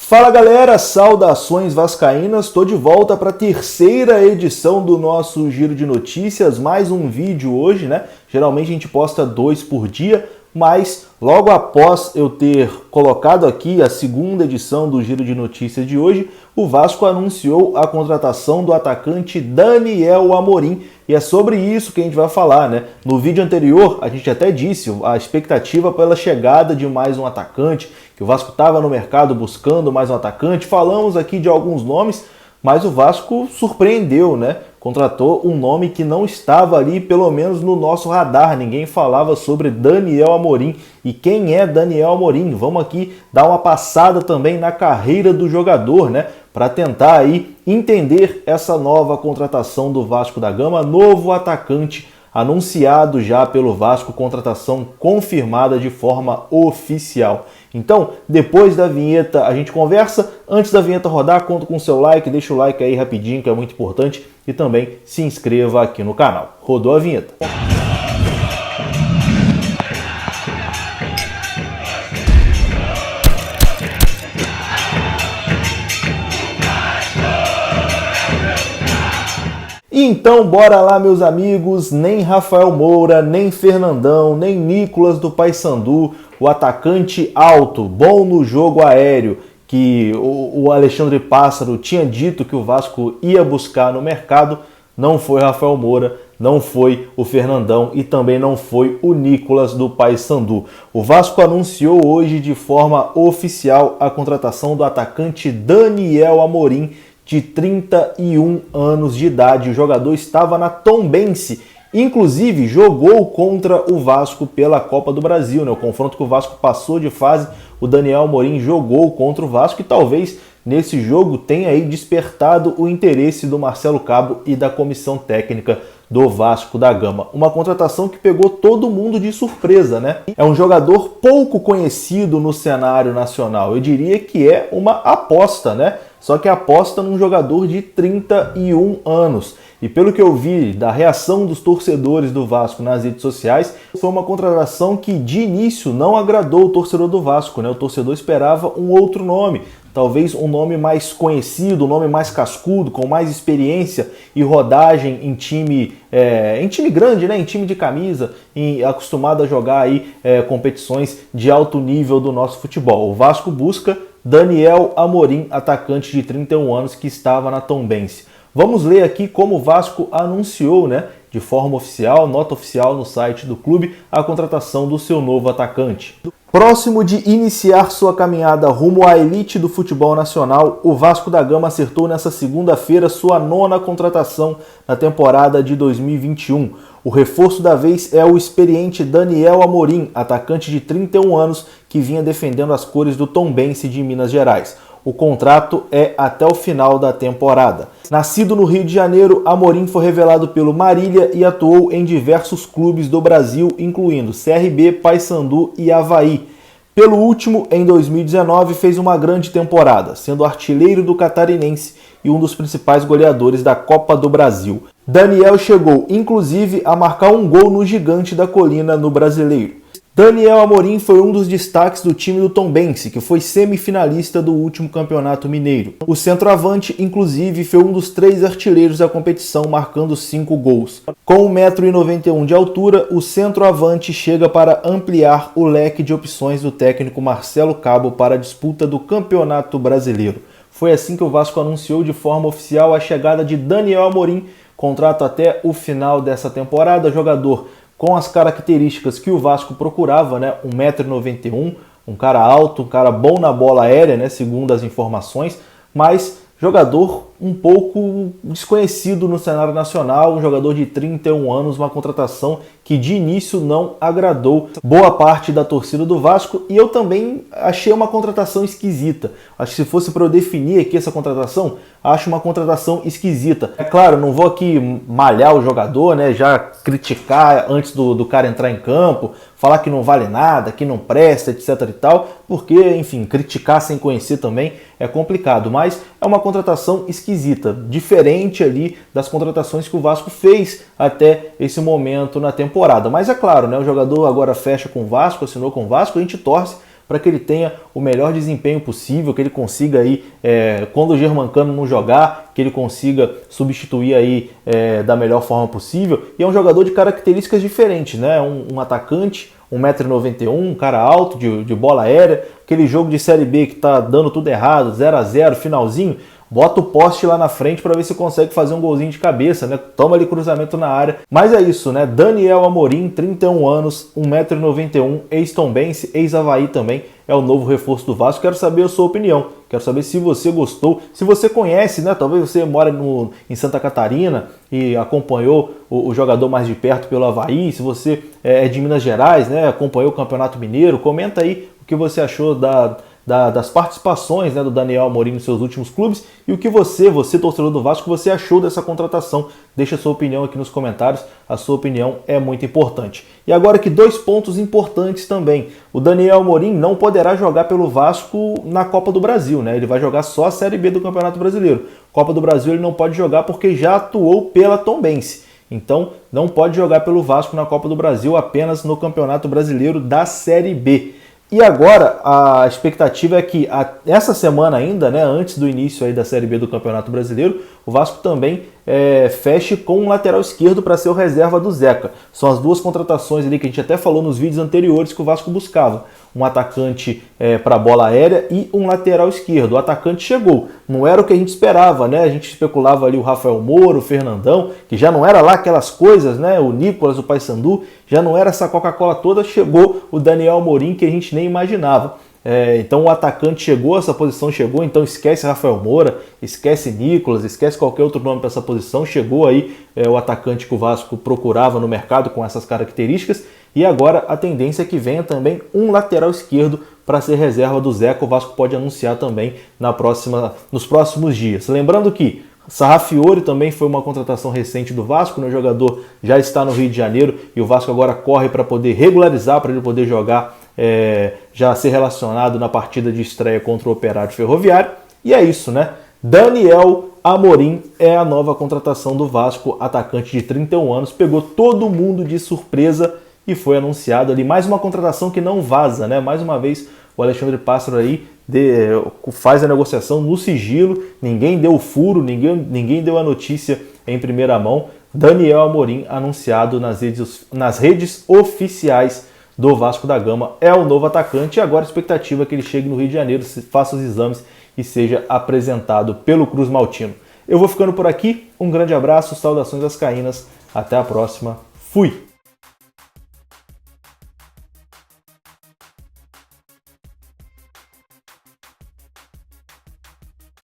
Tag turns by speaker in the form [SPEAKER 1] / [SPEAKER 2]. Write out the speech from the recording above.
[SPEAKER 1] Fala galera, saudações vascaínas, estou de volta para a terceira edição do nosso Giro de Notícias, mais um vídeo hoje, né? Geralmente a gente posta 2 por dia, mas logo após eu ter colocado aqui a segunda edição do Giro de Notícias de hoje, o Vasco anunciou a contratação do atacante Daniel Amorim, e é sobre isso que a gente vai falar, né? No vídeo anterior, a gente até disse a expectativa pela chegada de mais um atacante, que o Vasco estava no mercado buscando mais um atacante. Falamos aqui de alguns nomes, mas o Vasco surpreendeu, né? Contratou um nome que não estava ali, pelo menos no nosso radar. Ninguém falava sobre Daniel Amorim. E quem é Daniel Amorim? Vamos aqui dar uma passada também na carreira do jogador, né? Para tentar aí entender essa nova contratação do Vasco da Gama, novo atacante anunciado já pelo Vasco, contratação confirmada de forma oficial. Então, depois da vinheta a gente conversa. Antes da vinheta rodar, conto com o seu like, deixa o like aí rapidinho que é muito importante e também se inscreva aqui no canal. Rodou a vinheta. Então bora lá, meus amigos, nem Rafael Moura, nem Fernandão, nem Nicolas do Paysandu, o atacante alto, bom no jogo aéreo, que o Alexandre Pássaro tinha dito que o Vasco ia buscar no mercado, não foi Rafael Moura, não foi o Fernandão e também não foi o Nicolas do Paysandu. O Vasco anunciou hoje de forma oficial a contratação do atacante Daniel Amorim, de 31 anos de idade. O jogador estava na Tombense, inclusive jogou contra o Vasco pela Copa do Brasil, né? O confronto que o Vasco passou de fase, o Daniel Amorim jogou contra o Vasco e talvez nesse jogo tenha aí despertado o interesse do Marcelo Cabo e da comissão técnica do Vasco da Gama. Uma contratação que pegou todo mundo de surpresa, né? É um jogador pouco conhecido no cenário nacional. Eu diria que é uma aposta, né? Só que aposta num jogador de 31 anos. E pelo que eu vi da reação dos torcedores do Vasco nas redes sociais, foi uma contratação que de início não agradou o torcedor do Vasco, né? O torcedor esperava um outro nome, talvez um nome mais conhecido, um nome mais cascudo, com mais experiência e rodagem em time grande, né? Em time de camisa, acostumado a jogar aí competições de alto nível do nosso futebol. O Vasco busca Daniel Amorim, atacante de 31 anos que estava na Tombense. Vamos ler aqui como o Vasco anunciou, né, de forma oficial, nota oficial no site do clube, a contratação do seu novo atacante. Próximo de iniciar sua caminhada rumo à elite do futebol nacional, o Vasco da Gama acertou nesta segunda-feira sua 9ª contratação na temporada de 2021. O reforço da vez é o experiente Daniel Amorim, atacante de 31 anos que vinha defendendo as cores do Tombense de Minas Gerais. O contrato é até o final da temporada. Nascido no Rio de Janeiro, Amorim foi revelado pelo Marília e atuou em diversos clubes do Brasil, incluindo CRB, Paysandu e Avaí. Pelo último, em 2019, fez uma grande temporada, sendo artilheiro do Catarinense e um dos principais goleadores da Copa do Brasil. Daniel chegou, inclusive, a marcar um gol no Gigante da Colina no Brasileiro. Daniel Amorim foi um dos destaques do time do Tombense, que foi semifinalista do último Campeonato Mineiro. O centroavante, inclusive, foi um dos 3 artilheiros da competição, marcando 5 gols. Com 1,91 m de altura, o centroavante chega para ampliar o leque de opções do técnico Marcelo Cabo para a disputa do Campeonato Brasileiro. Foi assim que o Vasco anunciou de forma oficial a chegada de Daniel Amorim, contrato até o final dessa temporada, jogador com as características que o Vasco procurava, né? 1,91 m, um cara alto, um cara bom na bola aérea, né? Segundo as informações, mas jogador um pouco desconhecido no cenário nacional, um jogador de 31 anos, uma contratação que de início não agradou boa parte da torcida do Vasco, e eu também achei uma contratação esquisita. Acho que se fosse para eu definir aqui essa contratação, acho uma contratação esquisita. É claro, não vou aqui malhar o jogador, né, já criticar antes do cara entrar em campo, falar que não vale nada, que não presta, etc e tal, porque, enfim, criticar sem conhecer também é complicado, mas é uma contratação esquisita, diferente ali das contratações que o Vasco fez até esse momento na temporada. Mas é claro, né, o jogador agora fecha com o Vasco, assinou com o Vasco, a gente torce para que ele tenha o melhor desempenho possível, que ele consiga aí, quando o Germancano não jogar, que ele consiga substituir aí da melhor forma possível. E é um jogador de características diferentes, né? Um atacante, 1,91 m, um cara alto, de bola aérea, aquele jogo de Série B que tá dando tudo errado, 0 a 0, finalzinho, bota o poste lá na frente para ver se consegue fazer um golzinho de cabeça, né? Toma ali cruzamento na área. Mas é isso, né? Daniel Amorim, 31 anos, 1,91 m, ex-Tombense, ex-Avaí também, é o novo reforço do Vasco. Quero saber a sua opinião, quero saber se você gostou, se você conhece, né? Talvez você mora em Santa Catarina e acompanhou o jogador mais de perto pelo Avaí, se você é de Minas Gerais, né? Acompanhou o Campeonato Mineiro, comenta aí o que você achou das participações, né, do Daniel Amorim nos seus últimos clubes e o que você torcedor do Vasco, você achou dessa contratação. Deixa a sua opinião aqui nos comentários, a sua opinião é muito importante. E agora aqui 2 pontos importantes também. O Daniel Amorim não poderá jogar pelo Vasco na Copa do Brasil, né? Ele vai jogar só a Série B do Campeonato Brasileiro. Copa do Brasil ele não pode jogar porque já atuou pela Tombense. Então não pode jogar pelo Vasco na Copa do Brasil, apenas no Campeonato Brasileiro da Série B. E agora a expectativa é que essa semana ainda, né, antes do início aí da Série B do Campeonato Brasileiro, o Vasco também feche com um lateral esquerdo para ser o reserva do Zeca. São as 2 contratações ali que a gente até falou nos vídeos anteriores que o Vasco buscava. Um atacante para bola aérea e um lateral esquerdo. O atacante chegou. Não era o que a gente esperava, né? A gente especulava ali o Rafael Moura, o Fernandão, que já não era lá aquelas coisas, né? O Nicolas, o Paysandu, já não era essa Coca-Cola toda. Chegou o Daniel Amorim, que a gente nem imaginava. Então o atacante chegou, essa posição chegou, então esquece Rafael Moura, esquece Nicolas, esquece qualquer outro nome para essa posição. Chegou aí o atacante que o Vasco procurava no mercado com essas características. E agora a tendência é que venha também um lateral esquerdo para ser reserva do Zeca. O Vasco pode anunciar também nos próximos dias. Lembrando que Sarrafiori também foi uma contratação recente do Vasco, né? O jogador já está no Rio de Janeiro e o Vasco agora corre para poder regularizar, para ele poder jogar, já ser relacionado na partida de estreia contra o Operário Ferroviário. E é isso, né? Daniel Amorim é a nova contratação do Vasco, atacante de 31 anos, pegou todo mundo de surpresa e foi anunciado ali. Mais uma contratação que não vaza, né? Mais uma vez o Alexandre Pássaro aí faz a negociação no sigilo, ninguém deu o furo, ninguém deu a notícia em primeira mão. Daniel Amorim anunciado nas redes oficiais do Vasco da Gama, é o novo atacante e agora a expectativa é que ele chegue no Rio de Janeiro, faça os exames e seja apresentado pelo Cruz Maltino. Eu vou ficando por aqui, um grande abraço, saudações vascaínas, até a próxima, fui!